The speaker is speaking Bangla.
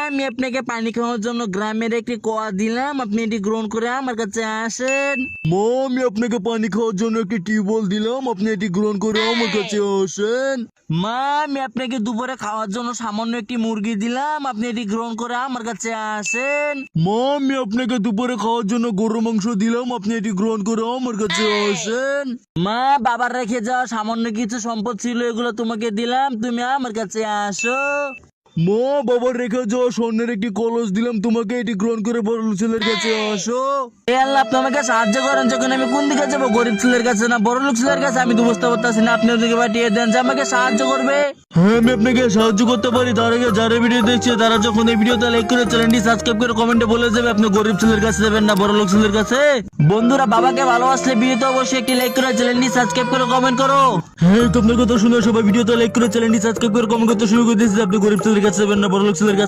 আমি আপনাকে পানি খাওয়ার জন্য গ্রামের একটি কুয়া দিলাম, আপনি এটি গ্রহণ করে আমার কাছে আসেন। মা, আমি আপনাকে পানি খাওয়ার জন্য একটি টিউবওয়েল দিলাম, আপনি এটি গ্রহণ করে আমার কাছে আসেন। মা, আমি আপনাকে দুপুরে খাওয়ার জন্য সামান্য একটি মুরগি দিলাম, আপনি এটি গ্রহণ করে আমার কাছে আসেন। মা, আমি আপনাকে দুপুরে খাওয়ার জন্য গরু মাংস দিলাম, আপনি এটি গ্রহণ করে আমার কাছে আসেন। মা, বাবার রেখে যাওয়া সামান্য কিছু সম্পদ ছিল, এগুলো তোমাকে দিলাম, তুমি আমার কাছে আসো। মা, বাবার রেখে যাওয়া স্বর্ণের একটি কলস দিলাম তোমাকে, এটি গ্রহণ করে বড় ছেলের কাছে আসো। এ আল্লাহ, আপনি আমাকে সাহায্য করেন, যখন আমি কোন দিকে যাবো, গরিব ছেলের কাছে না বড় লোক ছেলের কাছে, আমি তো বুঝতে পারতেছি না। আপনি ওদিকে পাঠিয়ে দেন যে আমাকে সাহায্য করবে। হ্যাঁ, আমি আপনাকে সাহায্য করতে পারি। তার আগে যারা ভিডিও দেখছে তারা যখন এই ভিডিওতে লাইক করে চ্যানেলটি সাবস্ক্রাইব করে কমেন্টে বলে যাবে আপনি গরিব ছেলের কাছে যাবেন না বড় লোক ছেলের কাছে। বন্ধুরা, বাবাকে ভালোবাসলে ভিডিওতে অবশ্যই একটি লাইক করে চ্যানেলটি সাবস্ক্রাইব করে কমেন্ট করো। হ্যাঁ, তো আপনার কথা শুনে সবাই ভিডিওতে লাইক করে চ্যানেলটি সাবস্ক্রাইব করে কমেন্ট করতে শুরু করে দিয়েছে। আপনি গরিব ছেলের কাছে যাবেন না বড় লোক ছেলের কাছে।